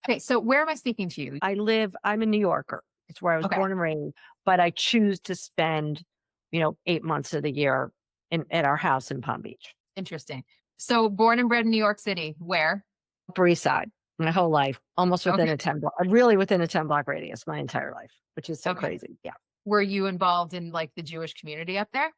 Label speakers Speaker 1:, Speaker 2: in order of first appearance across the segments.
Speaker 1: Okay, so where am I speaking to you?
Speaker 2: I'm a New Yorker. It's where I was
Speaker 1: Okay,
Speaker 2: born and raised, but I choose to spend, 8 months of the year at our house in Palm Beach,
Speaker 1: interesting. So born and bred in New York City, where?
Speaker 2: Upper East Side, my whole life, almost within
Speaker 1: Okay,
Speaker 2: a 10 block, really within a 10-block radius, my entire life, which is so
Speaker 1: okay.
Speaker 2: crazy. Yeah.
Speaker 1: Were you involved in like the Jewish community up there?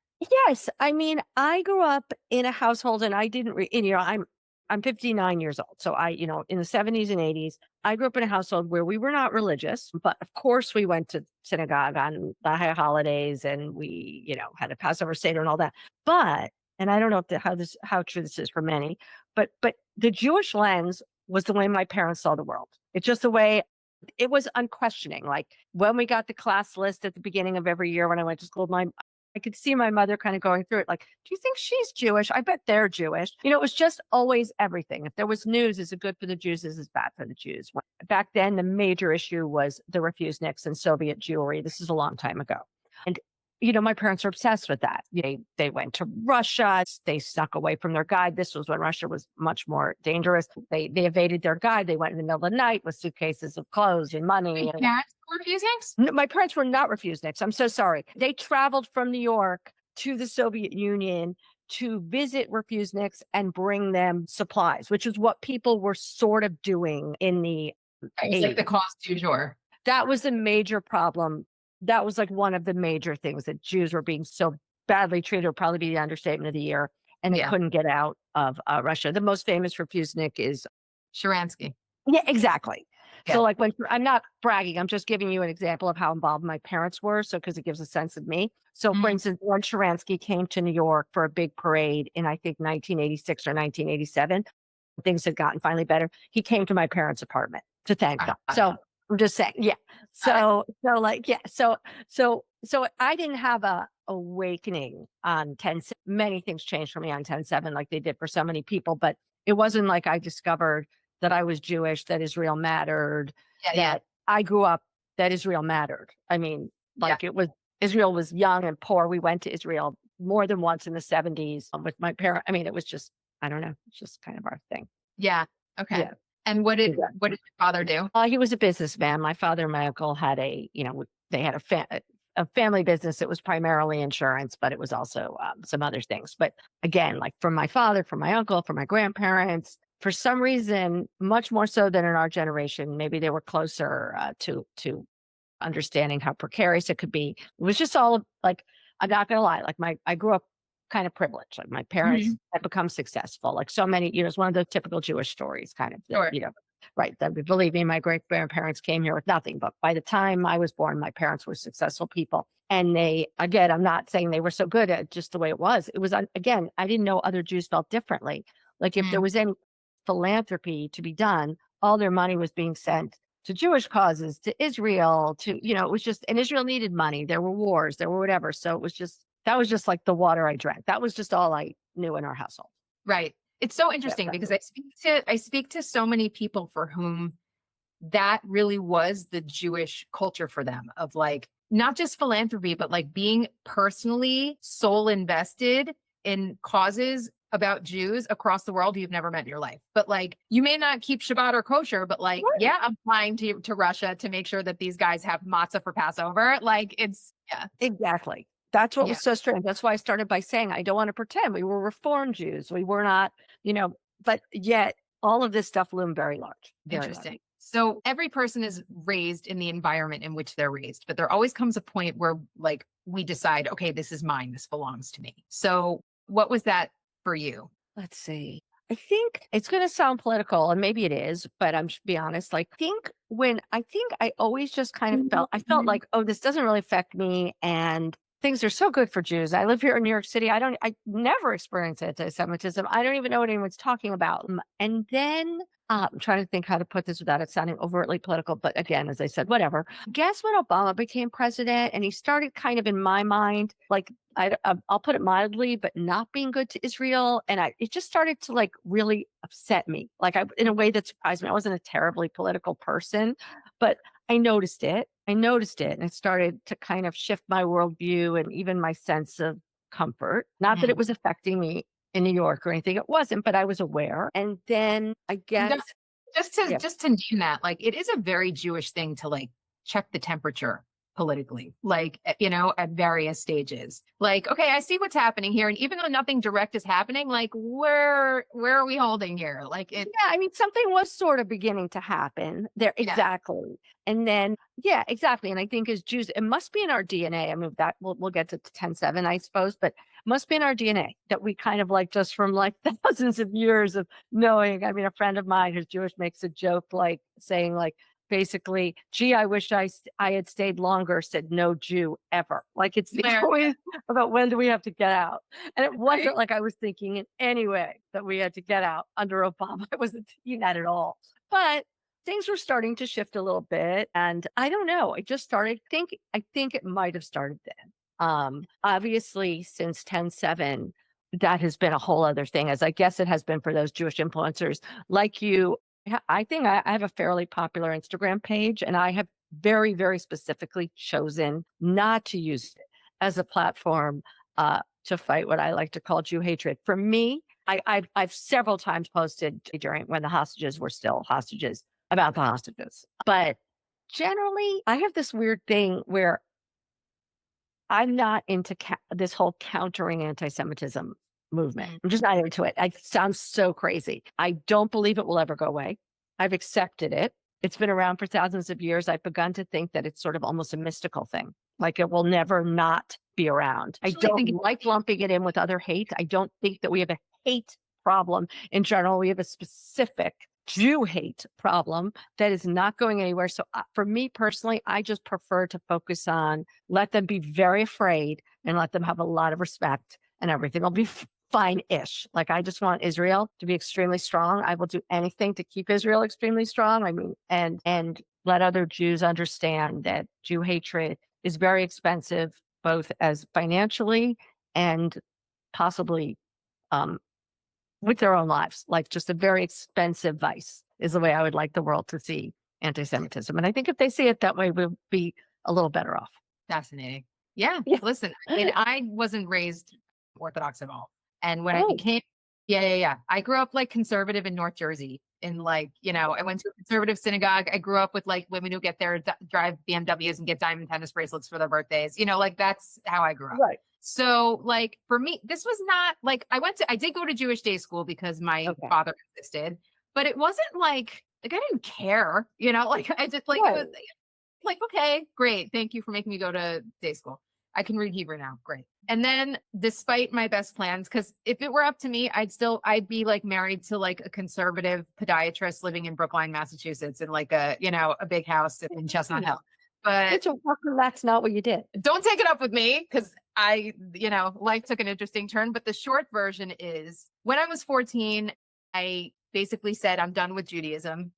Speaker 2: Yes, I mean, I grew up in a household and I didn't and, I'm 59 years old. So in the 70s and 80s, I grew up in a household where we were not religious, but of course we went to synagogue on the high holidays and we, had a Passover Seder and all that. But and I don't know how true this is for many, but the Jewish lens was the way my parents saw the world. It's just the way it was unquestioning. Like when we got the class list at the beginning of every year when I went to school, I could see my mother kind of going through it. Like, do you think she's Jewish? I bet they're Jewish. It was just always everything. If there was news, is it good for the Jews? Is it bad for the Jews? Back then, the major issue was the refuseniks and Soviet Jewry. This is a long time ago. And, my parents were obsessed with that. They went to Russia. They snuck away from their guide. This was when Russia was much more dangerous. They evaded their guide. They went in the middle of the night with suitcases of clothes and money.
Speaker 1: Your parents were refusing?
Speaker 2: No, my parents were not refuseniks. I'm so sorry. They traveled from New York to the Soviet Union to visit refuseniks and bring them supplies, which is what people were sort of doing in the
Speaker 1: It was like the
Speaker 2: 80s.
Speaker 1: cause du jour.
Speaker 2: That was a major problem. That was like one of the major things, that Jews were being so badly treated, would probably be the understatement of the year, and they
Speaker 1: Yeah,
Speaker 2: couldn't get out of Russia. The most famous refusenik is,
Speaker 1: Sharansky.
Speaker 2: yeah, exactly.
Speaker 1: Yeah.
Speaker 2: So like when I'm not bragging, I'm just giving you an example of how involved my parents were. So because it gives a sense of me. So for
Speaker 1: Mhm.
Speaker 2: instance, when Sharansky came to New York for a big parade in I think 1986 or 1987, things had gotten finally better. He came to my parents' apartment to thank them. So I'm just saying, yeah. So like, yeah. So I didn't have a awakening on 10. Many things changed for me on 10/7, like they did for so many people, but it wasn't like I discovered that I was Jewish, that Israel mattered,
Speaker 1: Yeah, yeah,
Speaker 2: that I grew up, that Israel mattered. I mean,
Speaker 1: yeah,
Speaker 2: like Israel was young and poor. We went to Israel more than once in the 70s with my parents. I mean, it was just, I don't know, it's just kind of our thing.
Speaker 1: yeah. Okay.
Speaker 2: Yeah.
Speaker 1: And what did
Speaker 2: Exactly.
Speaker 1: what did your father do?
Speaker 2: He was a businessman. My father and my uncle had they had a family business. It was primarily insurance, but it was also some other things. But again, like from my father, from my uncle, from my grandparents, for some reason, much more so than in our generation, maybe they were closer to understanding how precarious it could be. It was just all like, I'm not going to lie, like I grew up kind of privileged. Like my parents
Speaker 1: Mhm.
Speaker 2: had become successful. Like so many, it's one of those typical Jewish stories kind of,
Speaker 1: Sure.
Speaker 2: right. That believe me, my great grandparents came here with nothing. But by the time I was born, my parents were successful people. And again, I'm not saying they were so good at just the way it was. It was, again, I didn't know other Jews felt differently. Like if there
Speaker 1: Mm.
Speaker 2: was any philanthropy to be done, all their money was being sent to Jewish causes, to Israel, it was just, and Israel needed money. There were wars, there were whatever. So that was just like the water I drank. That was just all I knew in our household.
Speaker 1: Right. It's so
Speaker 2: Yeah.
Speaker 1: interesting because I speak to so many people for whom that really was the Jewish culture for them, of like not just philanthropy, but like being personally soul invested in causes about Jews across the world you've never met in your life. But like you may not keep Shabbat or kosher, but like,
Speaker 2: Right.
Speaker 1: yeah, I'm flying to Russia to make sure that these guys have matzah for Passover. Like it's yeah,
Speaker 2: Exactly. That's what
Speaker 1: yeah,
Speaker 2: was so strange. That's why I started by saying I don't want to pretend we were Reform Jews. We were not, but yet all of this stuff loomed very large, very large.
Speaker 1: interesting. So every person is raised in the environment in which they're raised, but there always comes a point where like we decide, okay, this is mine, this belongs to me. So what was that for you?
Speaker 2: Let's see. I think it's going to sound political, and maybe it is, but I'm just be honest. Like, I think I always just kind of I felt like, oh, this doesn't really affect me, and things are so good for Jews. I live here in New York City. I never experienced anti-Semitism. I don't even know what anyone's talking about. And then I'm trying to think how to put this without it sounding overtly political, but again, as I said, whatever. Guess when Obama became president, and he started kind of in my mind, like I'll put it mildly, but not being good to Israel. And it just started to like really upset me, like in a way that surprised me. I wasn't a terribly political person, but I noticed it. I noticed it, and it started to kind of shift my worldview and even my sense of comfort. Not that it
Speaker 1: Mhm.
Speaker 2: was affecting me in New York or anything. It wasn't, but I was aware. And then I
Speaker 1: No,
Speaker 2: guess, yeah,
Speaker 1: just to name that, like it is a very Jewish thing to like check the temperature politically, like at various stages. Like, okay, I see what's happening here, and even though nothing direct is happening, like where are we holding here? Like it,
Speaker 2: yeah, I mean, something was sort of beginning to happen there.
Speaker 1: yeah,
Speaker 2: Exactly. And then, yeah, exactly. And I think as Jews, it must be in our DNA. I mean, that we'll get to 10-7, I suppose, but it must be in our DNA that we kind of like just from like thousands of years of knowing. I mean, a friend of mine who's Jewish makes a joke like saying, like, basically, gee, I wish I had stayed longer, said no Jew ever. Like it's
Speaker 1: where,
Speaker 2: always about when do we have to get out? And it
Speaker 1: right?
Speaker 2: wasn't like I was thinking in any way that we had to get out under Obama. I wasn't thinking that at all. But things were starting to shift a little bit. And I don't know. I just started I think it might have started then. Obviously since 10-7, that has been a whole other thing, as I guess it has been for those Jewish influencers like you. I think I have a fairly popular Instagram page, and I have very, very specifically chosen not to use it as a platform to fight what I like to call Jew hatred. For me, I've several times posted during when the hostages were still hostages about the hostages, but generally, I have this weird thing where I'm not into this whole countering anti-Semitism movement.
Speaker 1: Mm.
Speaker 2: I'm just not into it. It sounds so crazy. I don't believe it will ever go away. I've accepted it. It's been around for thousands of years. I've begun to think that it's sort of almost a mystical thing. Like it will never not be around. I
Speaker 1: Actually, I
Speaker 2: don't
Speaker 1: think
Speaker 2: like lumping it in with other hate. I don't think that we have a hate problem in general. We have a specific Jew hate problem that is not going anywhere. So for me personally, I just prefer to focus on let them be very afraid and let them have a lot of respect, and everything will be fine-ish. Like I just want Israel to be extremely strong. I will do anything to keep Israel extremely strong. I mean, and let other Jews understand that Jew hatred is very expensive, both as financially and possibly um, with their own lives. Like just a very expensive vice is the way I would like the world to see anti-Semitism. And I think if they see it that way, we'll be a little better off.
Speaker 1: fascinating. Yeah,
Speaker 2: Yeah.
Speaker 1: listen, I mean, I wasn't raised Orthodox at all. And when I
Speaker 2: Oh,
Speaker 1: became, yeah, yeah, yeah. I grew up like conservative in North Jersey. In like, I went to a conservative synagogue. I grew up with like women who get their drive BMWs and get diamond tennis bracelets for their birthdays. Like that's how I grew up.
Speaker 2: right.
Speaker 1: So like for me, this was not like I did go to Jewish day school because my
Speaker 2: Okay.
Speaker 1: father insisted, but it wasn't like I didn't care, like I just like it
Speaker 2: Right.
Speaker 1: was like, okay, great. Thank you for making me go to day school. I can read Hebrew now. Great. And then despite my best plans, because if it were up to me, I'd be like married to like a conservative podiatrist living in Brookline, Massachusetts, in like a big house in Chestnut
Speaker 2: Yeah.
Speaker 1: Hill. But
Speaker 2: Which, how come that's not what you did?
Speaker 1: don't take it up with me because life took an interesting turn. But the short version is when I was 14, I basically said, I'm done with Judaism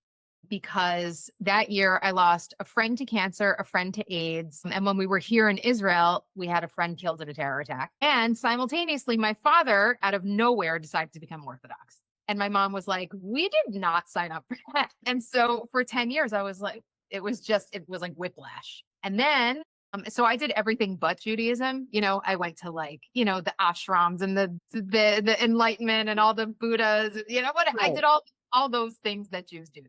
Speaker 1: because that year I lost a friend to cancer, a friend to AIDS. And when we were here in Israel, we had a friend killed in a terror attack. And simultaneously, my father, out of nowhere, decided to become Orthodox. And my mom was like, we did not sign up for that. And so for 10 years, I was like, it was like whiplash. And then, so I did everything but Judaism. I went to like, the ashrams and the enlightenment and all the Buddhas, what I
Speaker 2: Right.
Speaker 1: did all those things that Jews do.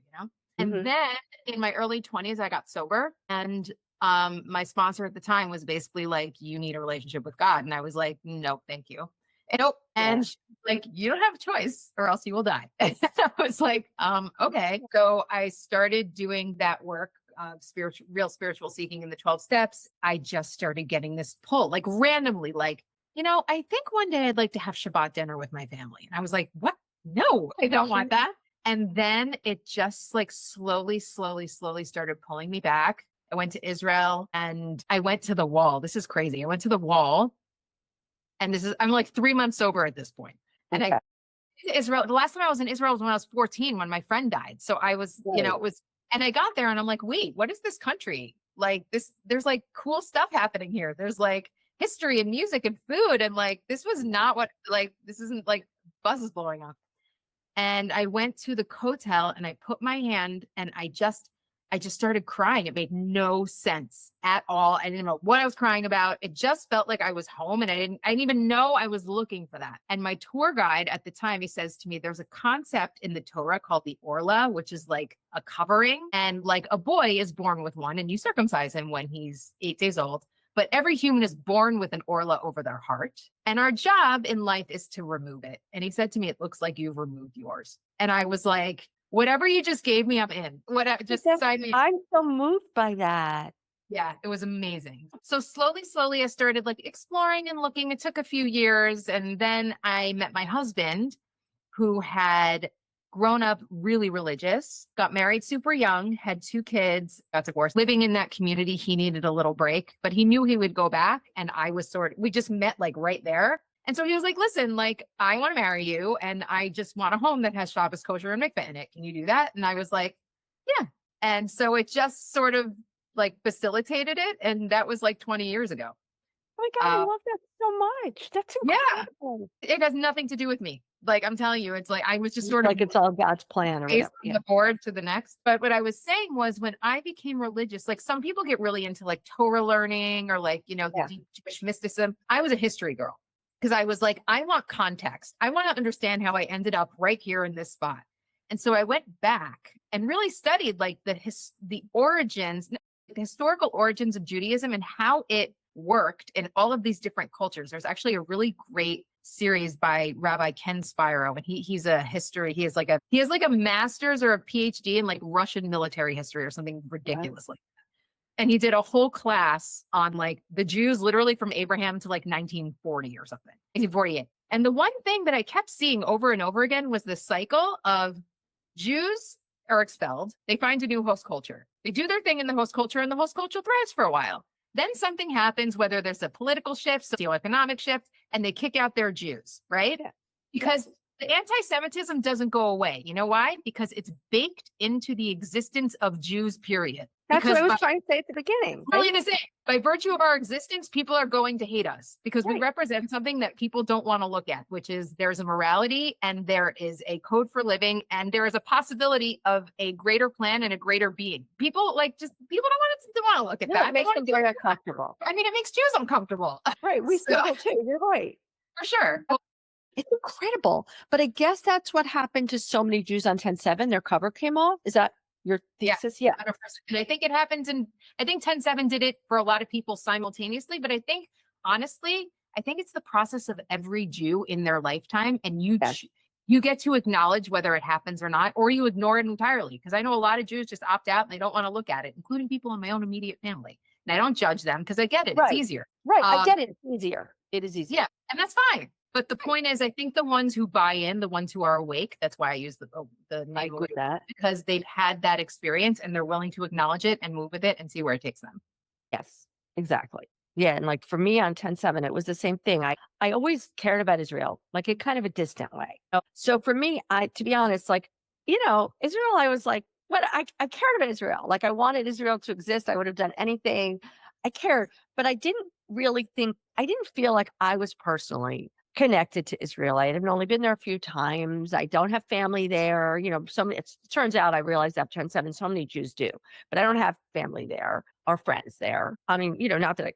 Speaker 1: And
Speaker 2: Hmm.
Speaker 1: then in my early 20s, I got sober. And my sponsor at the time was basically like, you need a relationship with God. And I was like, no, thank you. And nope.
Speaker 2: Yeah.
Speaker 1: And she's like, you don't have a choice or else you will die. And I was like, okay. So I started doing that work of real spiritual seeking in the 12 steps. I just started getting this pull, like randomly, like, I think one day I'd like to have Shabbat dinner with my family. And I was like, what? No, I don't want that. And then it just like slowly, slowly, slowly started pulling me back. I went to Israel and I went to the wall. This is crazy. I went to the wall and I'm like 3 months sober at this point. And I
Speaker 2: Okay.
Speaker 1: Israel, the last time I was in Israel was when I was 14, when my friend died. So I was,
Speaker 2: Right.
Speaker 1: it was, and I got there and I'm like, wait, what is this country? Like there's like cool stuff happening here. There's like history and music and food. And like, this was not this isn't like buses blowing up. And I went to the hotel and I put my hand and I I just started crying. It made no sense at all. I didn't know what I was crying about. It just felt like I was home, and I didn't even know I was looking for that. And my tour guide at the time, he says to me, there's a concept in the Torah called the orla, which is like a covering. And like a boy is born with one and you circumcise him when he's 8 days old. But every human is born with an orla over their heart. And our job in life is to remove it. And he said to me, it looks like you've removed yours. And I was like, whatever you just gave me, I'm in. Whatever, just sign me.
Speaker 2: I'm so moved by that.
Speaker 1: Yeah, it was amazing. So slowly, I started like exploring and looking. It took a few years. And then I met my husband, who had grown up really religious, got married super young, had 2 kids, got divorced. Living in that community, he needed a little break, but he knew he would go back. And I was we just met like right there. And so he was like, listen, like, I want to marry you. And I just want a home that has Shabbos kosher and mikveh in it. Can you do that? And I was like, yeah. And so it just sort of like facilitated it. And that was like 20 years ago.
Speaker 2: Oh my God, I love that so much. That's incredible.
Speaker 1: It has nothing to do with me. Like, I'm telling you, it's like I was just sort of
Speaker 2: like it's all God's plan or whatever.
Speaker 1: from the board to the next. But what I was saying was, when I became religious, like some people get really into like Torah learning or like, the deep Jewish mysticism. I was a history girl because I was like, I want context. I want to understand how I ended up right here in this spot. And so I went back and really studied like the origins, the historical origins of Judaism and how it worked in all of these different cultures. There's actually a really great series by Rabbi Ken Spiro, and he's a history. He has like a master's or a PhD in like Russian military history or something ridiculous like that. And he did a whole class on like the Jews literally from Abraham to like 1940 or something, 1948. And the one thing that I kept seeing over and over again was the cycle of Jews are expelled. They find a new host culture. They do their thing in the host culture, and the host culture thrives for a while. Then something happens, whether there's a political shift, socioeconomic shift, and they kick out their Jews, right? Yeah. Because the anti-Semitism doesn't go away. You know why? Because it's baked into the existence of Jews, period.
Speaker 2: That's what I was trying to say at the beginning.
Speaker 1: Really to say, by virtue of our existence, people are going to hate us because we represent something that people don't want to look at, which is there's a morality and there is a code for living and there is a possibility of a greater plan and a greater being. People don't want to look at that.
Speaker 2: It makes them very uncomfortable.
Speaker 1: I mean, it makes Jews uncomfortable.
Speaker 2: Right. We still too. You're right.
Speaker 1: For sure.
Speaker 2: It's incredible. But I guess that's what happened to so many Jews on 10/7. Their cover came off. Is that your thesis? Yeah.
Speaker 1: And I think it happens I think 10/7 did it for a lot of people simultaneously. But I think, honestly, it's the process of every Jew in their lifetime. And you get to acknowledge whether it happens or not, or you ignore it entirely. Because I know a lot of Jews just opt out and they don't want to look at it, including people in my own immediate family. And I don't judge them because I get it. It's easier.
Speaker 2: Right. I get it. It's easier. It is easier.
Speaker 1: Yeah. And that's fine. But the point is, I think the ones who buy in, the ones who are awake, that's why I use the name
Speaker 2: with that,
Speaker 1: because they've had that experience and they're willing to acknowledge it and move with it and see where it takes them.
Speaker 2: Yes, exactly. Yeah. And like for me on 10/7, it was the same thing. I always cared about Israel, like in kind of a distant way. So for me, to be honest, like, Israel, I was like, I cared about Israel. Like I wanted Israel to exist. I would have done anything. I cared, but I didn't feel like I was personally connected to Israel. I had only been there a few times. I don't have family there. It turns out I realized after 10/7, so many Jews do, but I don't have family there or friends there. I mean, not that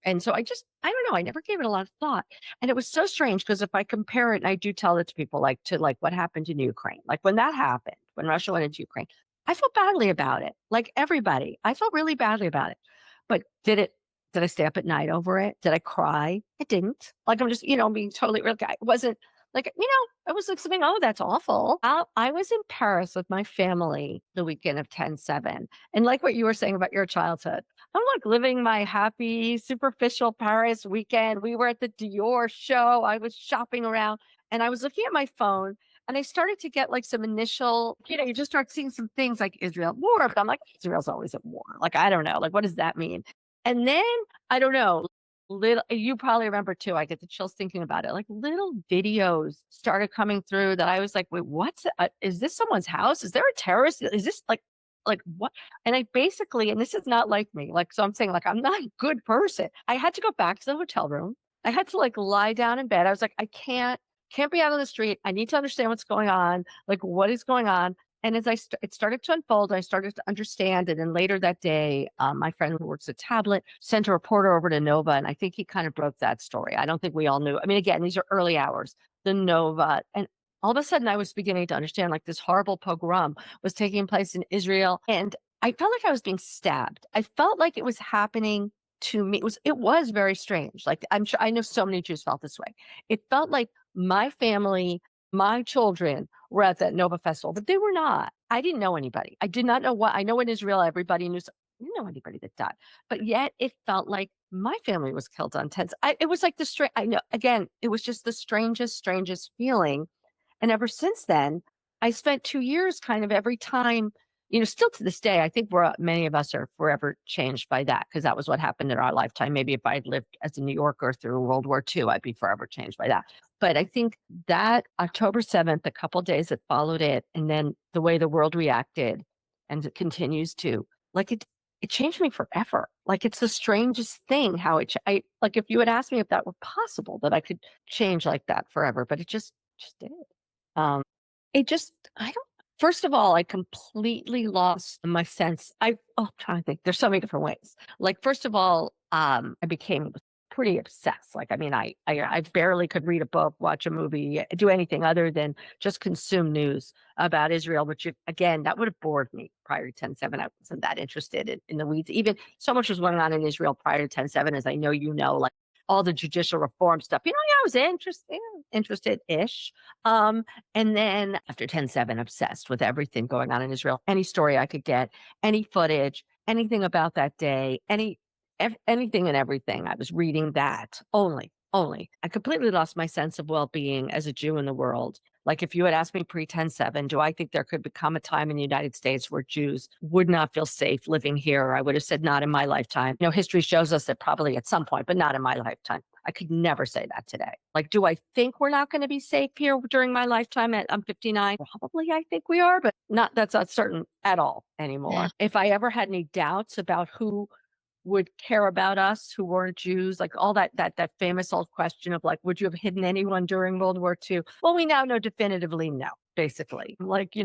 Speaker 2: and so I don't know. I never gave it a lot of thought. And it was so strange because if I compare it, and I do tell it to people, like to like what happened in Ukraine, like when that happened, when Russia went into Ukraine, I felt badly about it. Like everybody, I felt really badly about it. But did I stay up at night over it? Did I cry? I didn't. Like, I'm just, being totally real. It wasn't like, it was like something, oh, that's awful. I was in Paris with my family the weekend of 10/7. And like what you were saying about your childhood, I'm like living my happy, superficial Paris weekend. We were at the Dior show. I was shopping around and I was looking at my phone and I started to get like some initial, you just start seeing some things like Israel war. But I'm like, Israel's always at war. Like, I don't know. Like, what does that mean? And then, I don't know, you probably remember too, I get the chills thinking about it, like little videos started coming through that I was like, wait, is this someone's house? Is there a terrorist? Is this like what? And I basically, and this is not like me, like, so I'm saying like, I'm not a good person. I had to go back to the hotel room. I had to like lie down in bed. I was like, I can't be out on the street. I need to understand what's going on. Like, what is going on? And as it started to unfold, I started to understand. And then later that day, my friend who works at Tablet sent a reporter over to Nova. And I think he kind of broke that story. I don't think we all knew. I mean, again, these are early hours, the Nova. And all of a sudden, I was beginning to understand like this horrible pogrom was taking place in Israel. And I felt like I was being stabbed. I felt like it was happening to me. It was very strange. Like I'm sure I know so many Jews felt this way. It felt like my family, my children were at that Nova Festival, but they were not. I didn't know anybody. I did not know what I know in Israel, everybody knew. I didn't know anybody that died, but yet it felt like my family was killed on tents. It was like the strange. I know again, it was just the strangest feeling. And ever since then, I spent 2 years kind of every time, still to this day, I think many of us are forever changed by that because that was what happened in our lifetime. Maybe if I'd lived as a New Yorker through World War II, I'd be forever changed by that. But I think that October 7th, a couple days that followed it, and then the way the world reacted and it continues to, like it changed me forever. Like it's the strangest thing how I like if you had asked me if that were possible that I could change like that forever, but it just did. Um, I don't, first of all, I completely lost my sense. I'm trying to think. There's so many different ways. Like, first of all, I became pretty obsessed. Like, I mean, I barely could read a book, watch a movie, do anything other than just consume news about Israel, which again, that would have bored me prior to 10/7. I wasn't that interested in the weeds. Even so much was going on in Israel prior to 10/7, as I know, like all the judicial reform stuff. Yeah, I was interested-ish. And then after 10/7, obsessed with everything going on in Israel, any story I could get, any footage, anything about that day, anything and everything. I was reading that only. I completely lost my sense of well-being as a Jew in the world. Like if you had asked me pre 10/7, do I think there could become a time in the United States where Jews would not feel safe living here? I would have said not in my lifetime. History shows us that probably at some point, but not in my lifetime. I could never say that today. Like, do I think we're not going to be safe here during my lifetime? I'm 59. Probably I think we are, but that's not certain at all anymore.
Speaker 1: Yeah.
Speaker 2: If I ever had any doubts about who would care about us who weren't Jews, like all that famous old question of like, would you have hidden anyone during World War II? Well, we now know definitively no, basically. Like,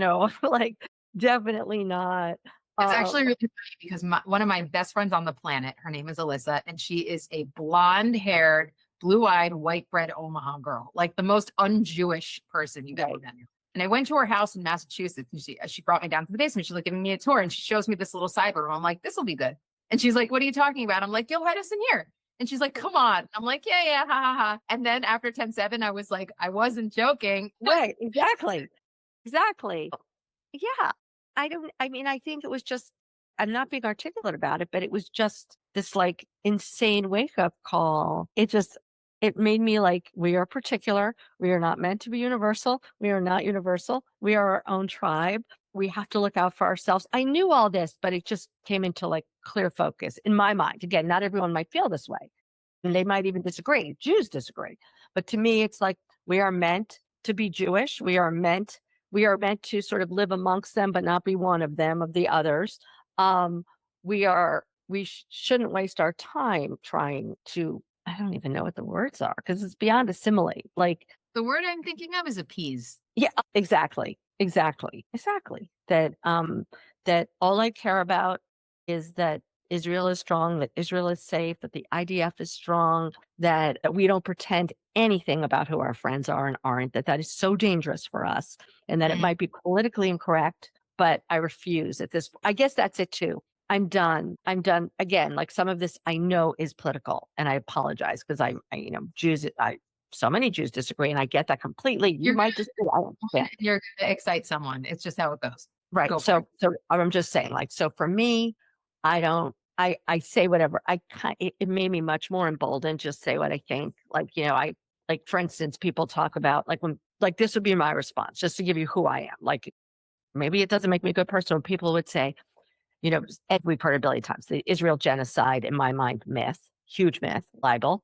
Speaker 2: like definitely not.
Speaker 1: It's actually really funny because one of my best friends on the planet, her name is Alyssa, and she is a blonde-haired, blue-eyed, white bread Omaha girl, like the most un-Jewish person you've ever met. And I went to her house in Massachusetts, and she brought me down to the basement. She's like giving me a tour, and she shows me this little side room. I'm like, this will be good. And she's like, what are you talking about? I'm like, you'll hide us in here. And she's like, come on. I'm like, yeah, ha, ha, ha. And then after 10/7, I was like, I wasn't joking.
Speaker 2: Right, exactly. Yeah. I think it was just, I'm not being articulate about it, but it was just this like insane wake up call. It made me like, we are particular. We are not meant to be universal. We are not universal. We are our own tribe. We have to look out for ourselves. I knew all this, but it just came into like clear focus in my mind. Again, not everyone might feel this way. And they might even disagree. Jews disagree. But to me, it's like we are meant to be Jewish. We are meant to sort of live amongst them, but not be one of them, of the others. We shouldn't waste our time trying to, I don't even know what the words are because it's beyond assimilate. Like
Speaker 1: The word I'm thinking of is appease.
Speaker 2: yeah, exactly. That all I care about is that Israel is strong, that Israel is safe, that the IDF is strong, that we don't pretend anything about who our friends are and aren't, that is so dangerous for us, and that it might be politically incorrect, but I refuse at this. I guess that's it too. I'm done. Again, like some of this I know is political, and I apologize because Jews, so many Jews disagree, and I get that completely. You might disagree. I understand.
Speaker 1: You're going to excite someone. It's just how it goes.
Speaker 2: Right. So I'm just saying, like, so for me, I say whatever. It made me much more emboldened. Just say what I think. Like, for instance, people talk about like this would be my response, just to give you who I am. Like, maybe it doesn't make me a good person. People would say, and we've heard it a billion times, the Israel genocide, in my mind, myth, huge myth, libel.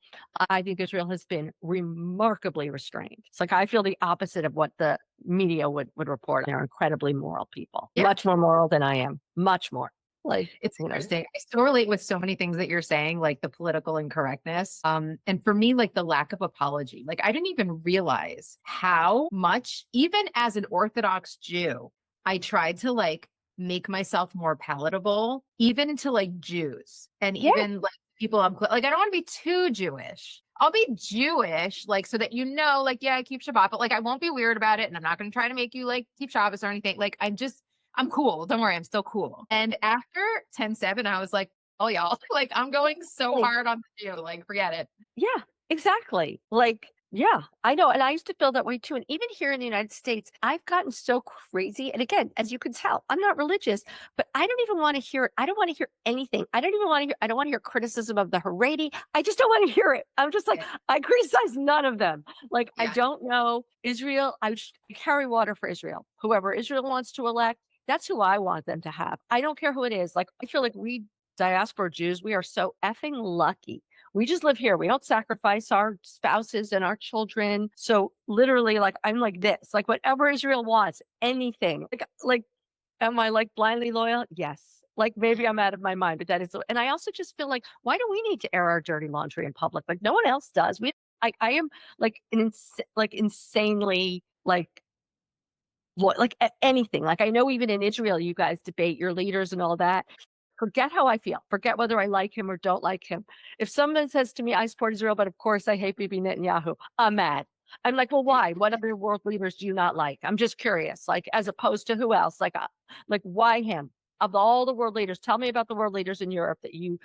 Speaker 2: I think Israel has been remarkably restrained. It's like I feel the opposite of what the media would report. They're incredibly moral people, much more moral than I am, much more. Like
Speaker 1: it's interesting. I still relate with so many things that you're saying, like the political incorrectness. And for me, like the lack of apology. Like I didn't even realize how much, even as an Orthodox Jew, I tried to like make myself more palatable, even to like Jews and
Speaker 2: Yeah.
Speaker 1: even like people like, I don't want to be too Jewish. I'll be Jewish, like, so that, like, yeah, I keep Shabbat, but like, I won't be weird about it. And I'm not going to try to make you like keep Shabbos or anything. Like, I'm cool. Don't worry. I'm still cool. And after 10/7, I was like, oh, y'all, like, I'm going so
Speaker 2: Like,
Speaker 1: hard on the Jew, like, forget it.
Speaker 2: yeah, exactly. Like, yeah, I know. And I used to feel that way too. And even here in the United States, I've gotten so crazy. And again, as you can tell, I'm not religious, but I don't even want to hear it. I don't want to hear anything. I don't want to hear criticism of the Haredi. I just don't want to hear it. I'm just like,
Speaker 1: Yeah.
Speaker 2: I criticize none of them. Like, I
Speaker 1: Yeah.
Speaker 2: don't know Israel. I carry water for Israel. Whoever Israel wants to elect, that's who I want them to have. I don't care who it is. Like, I feel like we diaspora Jews, we are so effing lucky. We just live here. We don't sacrifice our spouses and our children. So literally, like, I'm like this, like whatever Israel wants, anything. Like, am I like blindly loyal? Yes. Like maybe I'm out of my mind, but that is, and I also just feel like, why do we need to air our dirty laundry in public? Like no one else does. I am like like insanely like anything. Like I know even in Israel, you guys debate your leaders and all that. Forget how I feel. Forget whether I like him or don't like him. If someone says to me, I support Israel, but of course I hate Bibi Netanyahu, I'm mad. I'm like, well, why? What other world leaders do you not like? I'm just curious, like, as opposed to who else? Like why him? Of all the world leaders, tell me about the world leaders in Europe that you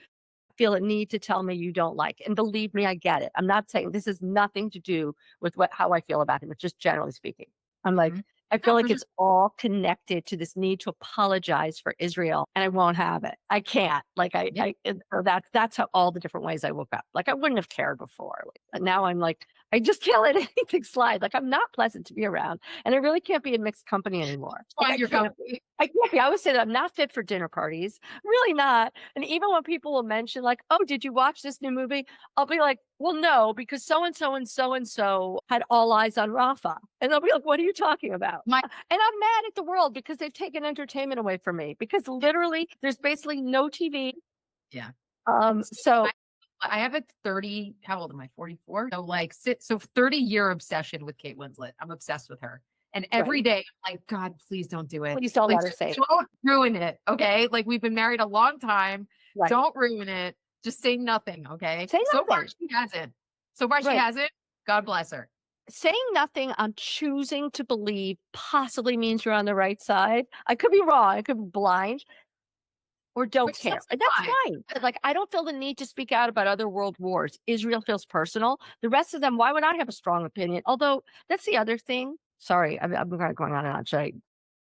Speaker 2: feel a need to tell me you don't like. And believe me, I get it. I'm not saying this has nothing to do with how I feel about him. It's just generally speaking. I'm like,
Speaker 1: Mhm.
Speaker 2: I
Speaker 1: No,
Speaker 2: feel
Speaker 1: for
Speaker 2: like
Speaker 1: sure.
Speaker 2: it's all connected to this need to apologize for Israel, and I won't have it. I can't. Like
Speaker 1: Yeah.
Speaker 2: so that's how all the different ways I woke up. Like I wouldn't have cared before. But now I'm like, I just can't let anything slide. Like I'm not pleasant to be around, and I really can't be in mixed company anymore. Like
Speaker 1: Find
Speaker 2: I
Speaker 1: your
Speaker 2: can't.
Speaker 1: company.
Speaker 2: I can't be. I always say that I'm not fit for dinner parties. Really not. And even when people will mention, like, oh, did you watch this new movie? I'll be like, well, no, because so and so and so and so had all eyes on Rafa. And they'll be like, what are you talking about?
Speaker 1: My
Speaker 2: And I'm mad at the world because they've taken entertainment away from me because literally there's basically no TV.
Speaker 1: Yeah. So
Speaker 2: So
Speaker 1: I have a 30, how old am I? 44. So like 30-year obsession with Kate Winslet. I'm obsessed with her. And every
Speaker 2: right.
Speaker 1: day I'm like, God, please don't do it.
Speaker 2: Please don't
Speaker 1: Like
Speaker 2: let her say it.
Speaker 1: don't ruin it. Okay. Like we've been married a long time.
Speaker 2: Right.
Speaker 1: Don't ruin it. Just say nothing. Okay.
Speaker 2: Say
Speaker 1: So far
Speaker 2: nothing.
Speaker 1: she hasn't. So far she
Speaker 2: Right.
Speaker 1: hasn't. God bless her.
Speaker 2: Saying nothing, I'm choosing to believe possibly means you're on the right side. I could be wrong. I could be blind. Or don't
Speaker 1: Which is
Speaker 2: care.
Speaker 1: also
Speaker 2: And that's
Speaker 1: fine.
Speaker 2: fine. But, like, I don't feel the need to speak out about other world wars. Israel feels personal. The rest of them, why would I have a strong opinion? Although that's the other thing. Sorry, I'm kind of going on and on. Should I?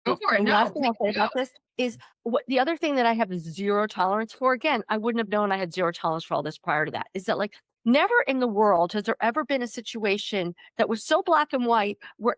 Speaker 1: Go for
Speaker 2: The
Speaker 1: it.
Speaker 2: last
Speaker 1: No,
Speaker 2: thing
Speaker 1: please
Speaker 2: I'll say
Speaker 1: do.
Speaker 2: about this is what the other thing that I have zero tolerance for. Again, I wouldn't have known I had zero tolerance for all this prior to that. Is that like never in the world has there ever been a situation that was so black and white where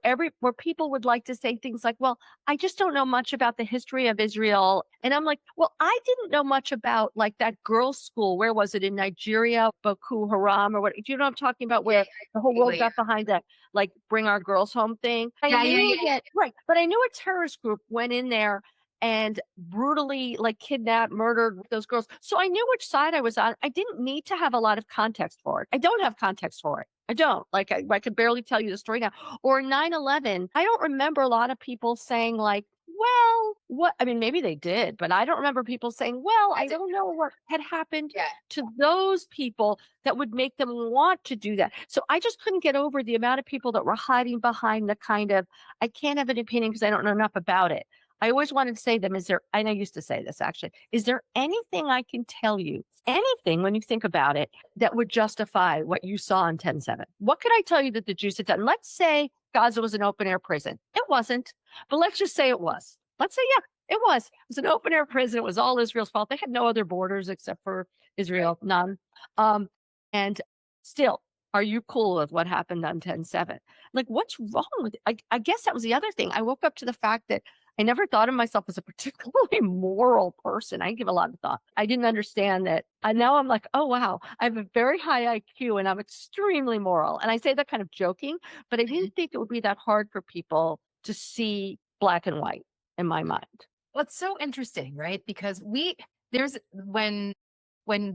Speaker 2: people would like to say things like, well, I just don't know much about the history of Israel. And I'm like, well, I didn't know much about like that girls' school. Where was it in Nigeria, Boko Haram or what? Do you know what I'm talking about?
Speaker 1: Yeah,
Speaker 2: Where the whole world
Speaker 1: completely.
Speaker 2: got behind that, like bring our girls home thing. I
Speaker 1: Yeah, yeah,
Speaker 2: knew
Speaker 1: yeah.
Speaker 2: that, right. But I knew a terrorist group went in there and brutally like kidnapped, murdered those girls. So I knew which side I was on. I didn't need to have a lot of context for it. I don't have context for it. I don't. Like I could barely tell you the story now. Or 9/11, I don't remember a lot of people saying like, well, what I mean, maybe they did, but I don't remember people saying, well, I
Speaker 1: That's it.
Speaker 2: don't know what had happened
Speaker 1: Yeah.
Speaker 2: to those people that would make them want to do that. So I just couldn't get over the amount of people that were hiding behind the kind of, I can't have an opinion because I don't know enough about it. I always wanted to say to them, is there, and I used to say this actually, is there anything I can tell you, anything when you think about it, that would justify what you saw on 10/7? What could I tell you that the Jews had done? Let's say Gaza was an open air prison. It wasn't, but let's just say it was. Let's say, yeah, it was. It was an open air prison. It was all Israel's fault. They had no other borders except for
Speaker 1: Right.
Speaker 2: Israel, none. And still, are you cool with what happened on 10/7? Like, what's wrong with it? I guess that was the other thing. I woke up to the fact that I never thought of myself as a particularly moral person. I give a lot of thought. I didn't understand that. And now I'm like, oh, wow, I have a very high IQ and I'm extremely moral. And I say that kind of joking, but I
Speaker 1: Mhm.
Speaker 2: didn't think it would be that hard for people to see black and white in my mind.
Speaker 1: Well, it's so interesting, right? Because there's when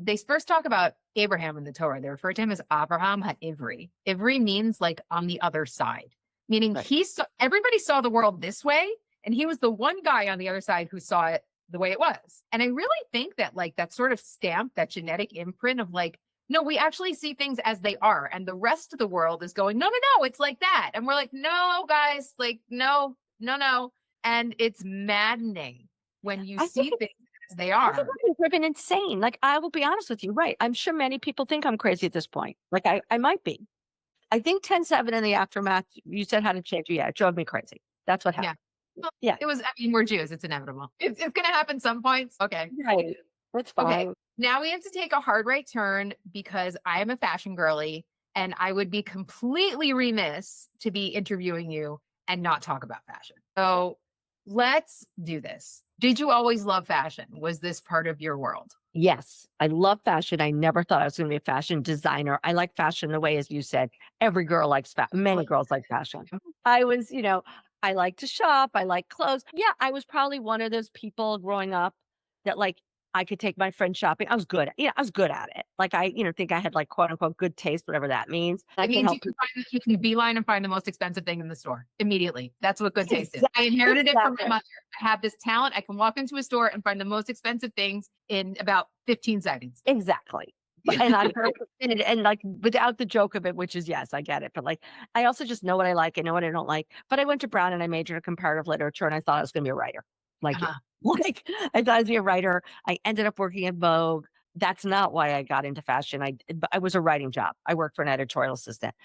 Speaker 1: they first talk about Abraham in the Torah, they refer to him as Abraham HaIvri. Ivri means like on the other side, meaning
Speaker 2: Right.
Speaker 1: everybody saw the world this way, And he was the one guy on the other side who saw it the way it was. And I really think that like that sort of stamp, that genetic imprint of like, no, we actually see things as they are. And the rest of the world is going, no, no, no, it's like that. And we're like, no, guys, like, no, no, no. And it's maddening when you
Speaker 2: I think
Speaker 1: see things as they
Speaker 2: I think
Speaker 1: are.
Speaker 2: I've been driven insane. Like, I will be honest with you, right? I'm sure many people think I'm crazy at this point. Like, I might be. I think 10/7 in the aftermath, you said how to change it. Yeah, it drove me crazy. That's what
Speaker 1: Yeah.
Speaker 2: happened.
Speaker 1: Well,
Speaker 2: Yeah,
Speaker 1: it was, I mean, we're Jews. It's inevitable. It's going to happen some points. Okay.
Speaker 2: right. That's
Speaker 1: Okay.
Speaker 2: fine.
Speaker 1: Now we have to take a hard right turn because I am a fashion girly and I would be completely remiss to be interviewing you and not talk about fashion. So let's do this. Did you always love fashion? Was this part of your world?
Speaker 2: Yes, I love fashion. I never thought I was going to be a fashion designer. I like fashion the way, as you said, every girl likes fashion. Many girls like fashion. I was, I like to shop. I like clothes. Yeah, I was probably one of those people growing up that like I could take my friend shopping. I was good. I was good at it. Like I, think I had like quote unquote good taste, whatever that means. I
Speaker 1: It
Speaker 2: can
Speaker 1: means
Speaker 2: help people.
Speaker 1: you can beeline and find the most expensive thing in the store immediately. That's what good taste is.
Speaker 2: Exactly.
Speaker 1: I inherited it from my
Speaker 2: Exactly.
Speaker 1: mother. I have this talent. I can walk into a store and find the most expensive things in about 15 seconds.
Speaker 2: Exactly. And I'm very and like without the joke of it, which is yes, I get it. But like I also just know what I like, I know what I don't like. But I went to Brown and I majored in comparative literature and I thought I was gonna be a writer. Like you.
Speaker 1: Uh-huh.
Speaker 2: Like I thought I was gonna be a writer. I ended up working at Vogue. That's not why I got into fashion. I was a writing job. I worked for an editorial assistant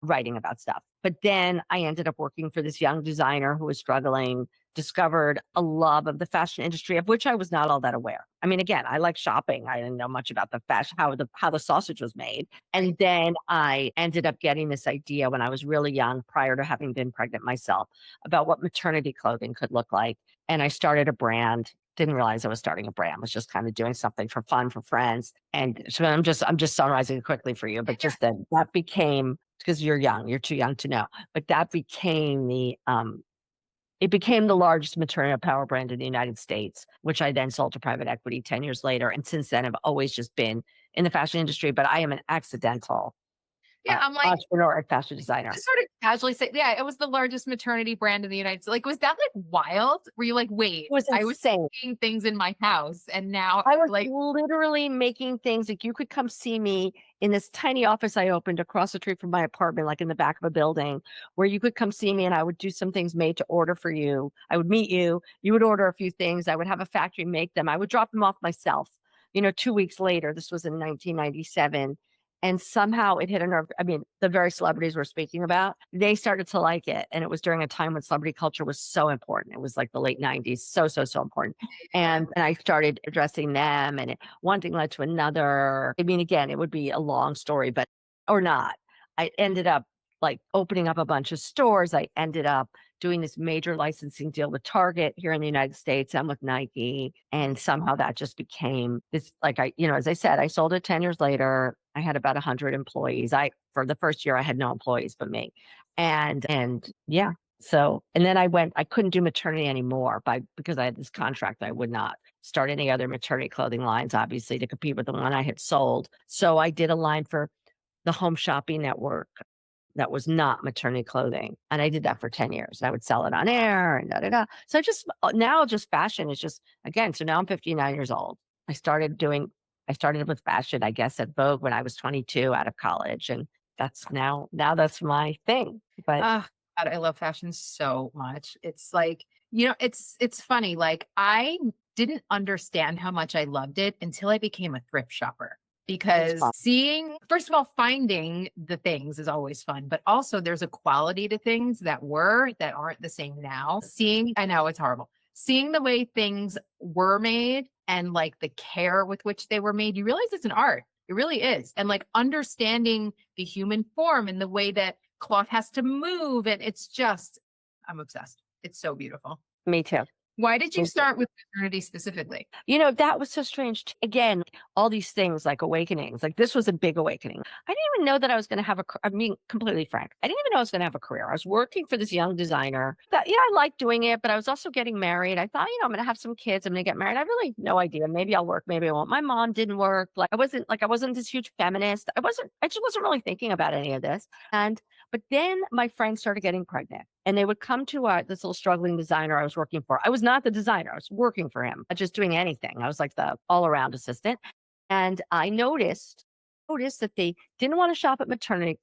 Speaker 2: writing about stuff. But then I ended up working for this young designer who was struggling, discovered a love of the fashion industry of which I was not all that aware. I mean, again, I like shopping. I didn't know much about the fashion, how the sausage was made. And then I ended up getting this idea when I was really young, prior to having been pregnant myself, about what maternity clothing could look like. And I started a brand. Didn't realize I was starting a brand. Was just kind of doing something for fun for friends. And so I'm just summarizing it quickly for you, but just that became, because you're young, you're too young to know. But that became it became the largest maternal apparel brand in the United States, which I then sold to private equity 10 years later. And since then, I've always just been in the fashion industry, but I am an accidental
Speaker 1: Yeah, I'm like,
Speaker 2: entrepreneur and fashion designer.
Speaker 1: just sort of casually say, yeah, it was the largest maternity brand in the United States. Like, was that like wild? Were you like, wait,
Speaker 2: It was
Speaker 1: I was
Speaker 2: insane.
Speaker 1: seeing things in my house and now
Speaker 2: I was
Speaker 1: like,
Speaker 2: literally making things like you could come see me in this tiny office I opened across the street from my apartment, like in the back of a building, where you could come see me and I would do some things made to order for you. I would meet you. You would order a few things. I would have a factory make them. I would drop them off myself. 2 weeks later, this was in 1997. And somehow it hit a nerve. I mean, the very celebrities we're speaking about, they started to like it. And it was during a time when celebrity culture was so important. It was like the late 90s. So, so, so important. And I started addressing them, and one thing led to another. I mean, again, it would be a long story, but or not. I ended up like opening up a bunch of stores. I ended up doing this major licensing deal with Target here in the United States and with Nike. And somehow that just became this, like as I said, I sold it 10 years later. I had about 100 employees. For the first year, I had no employees but me. And yeah, so, and then I couldn't do maternity anymore because I had this contract. I would not start any other maternity clothing lines, obviously, to compete with the one I had sold. So I did a line for the Home Shopping Network that was not maternity clothing. And I did that for 10 years. I would sell it on air and da da da. So now just fashion is just, again, so now I'm 59 years old. I started with fashion, I guess, at Vogue when I was 22 out of college. And that's now that's my thing. But
Speaker 1: oh God, I love fashion so much. It's like, it's funny. Like I didn't understand how much I loved it until I became a thrift shopper.
Speaker 2: it's
Speaker 1: Because
Speaker 2: fun.
Speaker 1: first of all, finding the things is always fun, but also there's a quality to things that aren't the same now. I know it's horrible. Seeing the way things were made and like the care with which they were made, you realize it's an art. It really is. And like understanding the human form and the way that cloth has to move. And I'm obsessed. It's so beautiful.
Speaker 2: Me too.
Speaker 1: Why did you
Speaker 2: Me too.
Speaker 1: start with maternity specifically?
Speaker 2: That was so strange. Again, all these things like awakenings, like this was a big awakening. I didn't even know that I was going to have I'm being completely frank. I didn't even know I was going to have a career. I was working for this young designer that, I liked doing it, but I was also getting married. I thought, I'm going to have some kids. I'm going to get married. I really had no idea. Maybe I'll work. Maybe I won't. My mom didn't work. I wasn't this huge feminist. I just wasn't really thinking about any of this. But then my friend started getting pregnant. And they would come to this little struggling designer I was working for. I was not the designer. I was working for him, just doing anything. I was like the all around assistant. And I noticed that they didn't want to shop at maternity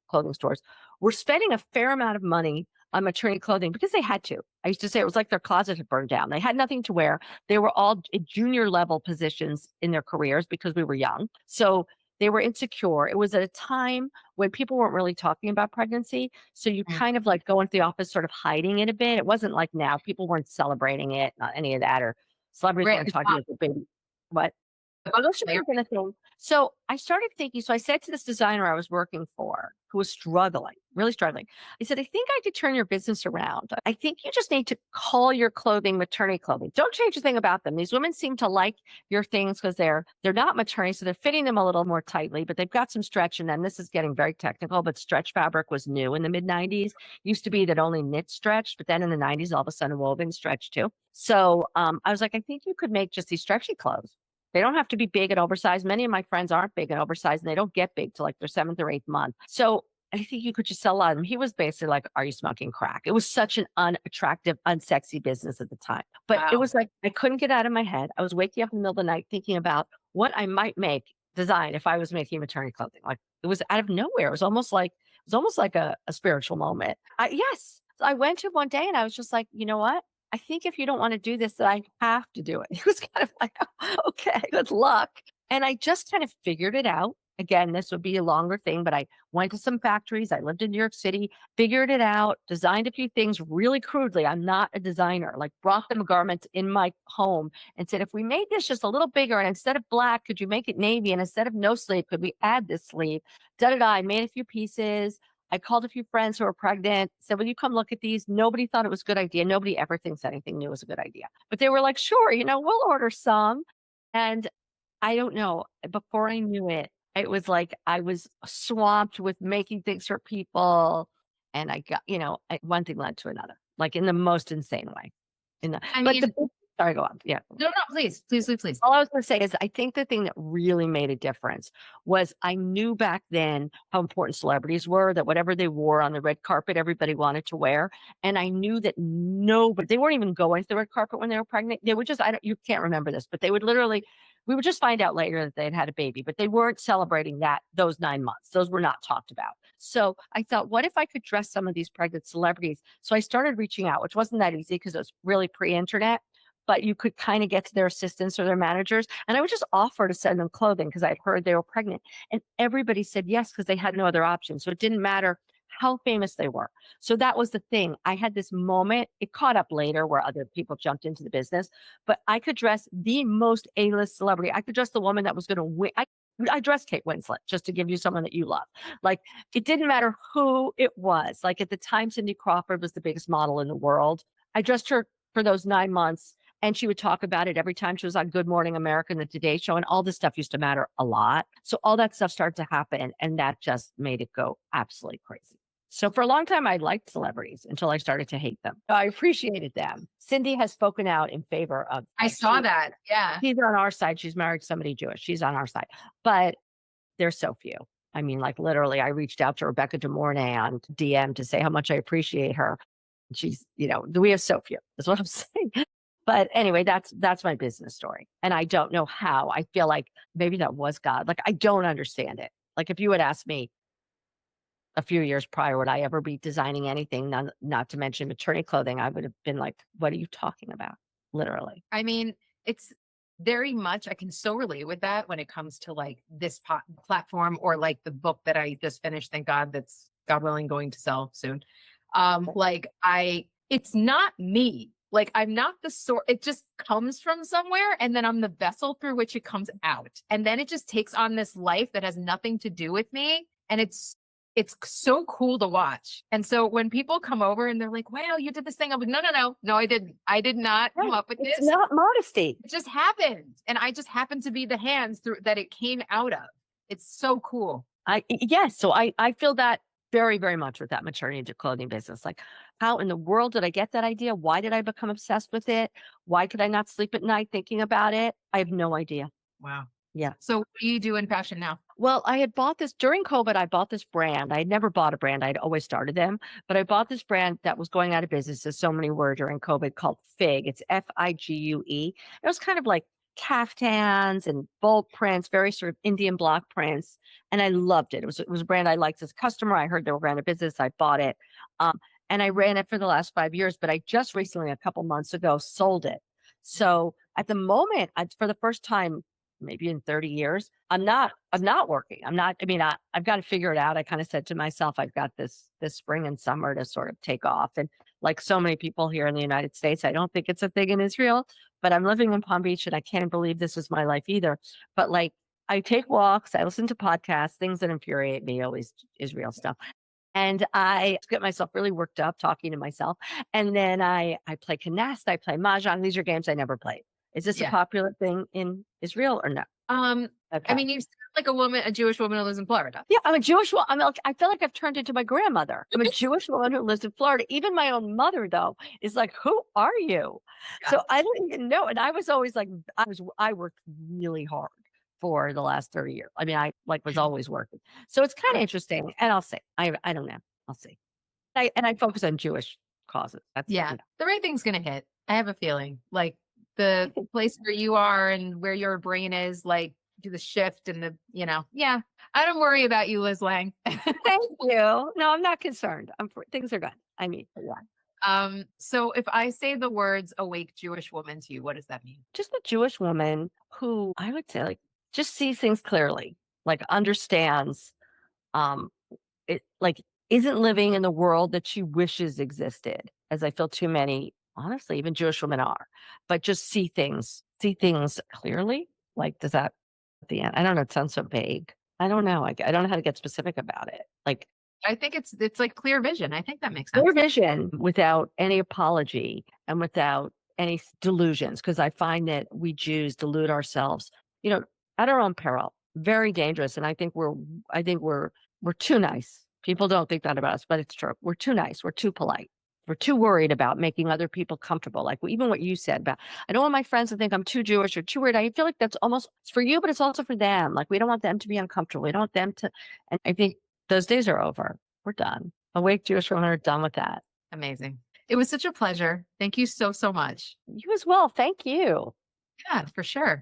Speaker 2: clothing stores, were spending a fair amount of money on maternity clothing because they had to. I used to say it was like their closet had burned down. They had nothing to wear. They were all at junior level positions in their careers because we were young. So they were insecure. It was at a time when people weren't really talking about pregnancy. So you
Speaker 1: Mm.
Speaker 2: kind of like go into the office sort of hiding it a bit. It wasn't like now. People weren't celebrating it, not any of that, or celebrities
Speaker 1: Right.
Speaker 2: weren't
Speaker 1: It's
Speaker 2: talking
Speaker 1: not
Speaker 2: about the baby. What?
Speaker 1: the
Speaker 2: Oh,
Speaker 1: book
Speaker 2: those shouldn't
Speaker 1: layer.
Speaker 2: have been a thing. So I started thinking, so I said to this designer I was working for who was struggling, really struggling. I said, I think I could turn your business around. I think you just need to call your clothing maternity clothing. Don't change a thing about them. These women seem to like your things because they're not maternity, so they're fitting them a little more tightly, but they've got some stretch in them. This is getting very technical, but stretch fabric was new in the mid 90s. Used to be that only knit stretched, but then in the 90s, all of a sudden woven stretched too. So I was like, I think you could make just these stretchy clothes. They don't have to be big and oversized. Many of my friends aren't big and oversized, and they don't get big till like their 7th or 8th month. So I think you could just sell a lot of them. He was basically like, "Are you smoking crack?" It was such an unattractive, unsexy business at the time. But it
Speaker 1: Wow.
Speaker 2: was like I couldn't get out of my head. I was waking up in the middle of the night thinking about what I might design if I was making maternity clothing. Like it was out of nowhere. It was almost like a spiritual moment. Yes. So I went to one day and I was just like, you know what? I think if you don't want to do this, that I have to do it. He was kind of like, okay, good luck. And I just kind of figured it out. Again, this would be a longer thing, but I went to some factories. I lived in New York City, figured it out, designed a few things really crudely. I'm not a designer, like brought them garments in my home and said, if we made this just a little bigger and instead of black, could you make it navy? And instead of no sleeve, could we add this sleeve? Da da da. I made a few pieces. I called a few friends who were pregnant, said, will you come look at these? Nobody thought it was a good idea. Nobody ever thinks anything new is a good idea. But they were like, sure, we'll order some. And I don't know, before I knew it, it was like I was swamped with making things for people. And I got, one thing led to another, like in the most insane way.
Speaker 1: I
Speaker 2: But
Speaker 1: mean,
Speaker 2: sorry, go on. Yeah.
Speaker 1: no, no, please, please, please, please.
Speaker 2: All I was going to say is I think the thing that really made a difference was I knew back then how important celebrities were, that whatever they wore on the red carpet, everybody wanted to wear. And I knew that nobody, they weren't even going to the red carpet when they were pregnant. They would just, you can't remember this, but they would literally, we would just find out later that they had a baby, but they weren't celebrating those 9 months. Those were not talked about. So I thought, what if I could dress some of these pregnant celebrities? So I started reaching out, which wasn't that easy because it was really pre-internet, but you could kind of get to their assistants or their managers. And I would just offer to send them clothing because I'd heard they were pregnant. And everybody said yes because they had no other option. So it didn't matter how famous they were. So that was the thing. I had this moment. It caught up later where other people jumped into the business, but I could dress the most A-list celebrity. I could dress the woman that was going to win. I dressed Kate Winslet just to give you someone that you love. Like it didn't matter who it was. Like at the time, Cindy Crawford was the biggest model in the world. I dressed her for those 9 months. And she would talk about it every time she was on Good Morning America and the Today Show. And all this stuff used to matter a lot. So all that stuff started to happen. And that just made it go absolutely crazy. So for a long time, I liked celebrities until I started to hate them. I appreciated them. Cindy has spoken out in favor of.
Speaker 1: I saw that. Yeah.
Speaker 2: She's on our side. She's married to somebody Jewish. She's on our side. But there's so few. I mean, like literally, I reached out to Rebecca De Mornay on DM to say how much I appreciate her. She's, we have so few. That's what I'm saying. But anyway, that's my business story. And I don't know how. I feel like maybe that was God. Like I don't understand it. Like if you had asked me a few years prior, would I ever be designing anything, not to mention maternity clothing, I would have been like, what are you talking about? Literally.
Speaker 1: I mean, it's very much, I can so relate with that when it comes to like this platform or like the book that I just finished. Thank God that's God willing going to sell soon. It's not me. Like I'm not the sort, it just comes from somewhere and then I'm the vessel through which it comes out. And then it just takes on this life that has nothing to do with me. And it's so cool to watch. And so when people come over and they're like, wow, you did this thing. I'm like, no, I didn't. I did not come up with
Speaker 2: It's
Speaker 1: this.
Speaker 2: not modesty.
Speaker 1: It just happened. And I just happened to be the hands through that it came out of. It's so cool.
Speaker 2: Yes. So I feel that very, very much with that maternity clothing business. Like, how in the world did I get that idea? Why did I become obsessed with it? Why could I not sleep at night thinking about it? I have no idea.
Speaker 1: Wow.
Speaker 2: Yeah.
Speaker 1: So what do you do in fashion now?
Speaker 2: Well, I had bought this during COVID. I bought this brand. I'd never bought a brand. I'd always started them, but I bought this brand that was going out of business, as so many were during COVID, called Fig. It's Figue. It was kind of like caftans and bold prints, very sort of Indian block prints, and I loved it. It was a brand I liked as a customer. I heard they were out of business. I bought it, um, and I ran it for the last 5 years. But I just recently, a couple months ago, sold it. So at the moment, for the first time, maybe in 30 years, I'm not working. I've got to figure it out. I kind of said to myself, I've got this spring and summer to sort of take off. And like so many people here in the United States, I don't think it's a thing in Israel, but I'm living in Palm Beach and I can't believe this is my life either. But like, I take walks, I listen to podcasts, things that infuriate me, always Israel stuff. And I get myself really worked up talking to myself. And then I play canasta, I play mahjong. These are games I never played. Is this a
Speaker 1: Yeah.
Speaker 2: popular thing in Israel or no?
Speaker 1: Um, I
Speaker 2: Okay.
Speaker 1: mean, you sound like a Jewish woman who lives in Florida.
Speaker 2: Yeah, I'm a Jewish wo I feel like I've turned into my grandmother. I'm a Jewish woman who lives in Florida. Even my own mother, though, is like, "Who are you?"
Speaker 1: Yeah.
Speaker 2: So I didn't even know, and I was always like, I worked really hard for the last 30 years. I mean, I, like, was always working. So it's kinda
Speaker 1: Yeah.
Speaker 2: interesting, and I'll see. I don't know. I'll see. I focus on Jewish causes. That's,
Speaker 1: Yeah. The right thing's gonna hit. I have a feeling. Like the place where you are and where your brain is, like do the shift and yeah. I don't worry about you, Liz Lang.
Speaker 2: Thank you. No, I'm not concerned. Things are good. I mean, yeah.
Speaker 1: So if I say the words awake Jewish woman to you, what does that mean?
Speaker 2: Just a Jewish woman who I would say, like, just sees things clearly, like, understands, um, it like, isn't living in the world that she wishes existed, as I feel too many, honestly, even Jewish women are, but just see things clearly. Like, does that at the end? I don't know, it sounds so vague. I don't know. I don't know how to get specific about it. Like,
Speaker 1: I think it's like clear vision. I think that makes
Speaker 2: clear
Speaker 1: sense.
Speaker 2: vision without any apology and without any delusions, because I find that we Jews delude ourselves, you know, at our own peril. Very dangerous. And I think we're too nice. People don't think that about us, but it's true. We're too nice. We're too polite. We're too worried about making other people comfortable. Like even what you said about, I don't want my friends to think I'm too Jewish or too weird. I feel like that's almost, it's for you, but it's also for them. Like we don't want them to be uncomfortable. We don't want them to, and I think those days are over. We're done. Awake Jewish women are done with that.
Speaker 1: Amazing. It was such a pleasure. Thank you so, so much.
Speaker 2: You as well. Thank you.
Speaker 1: Yeah, for sure.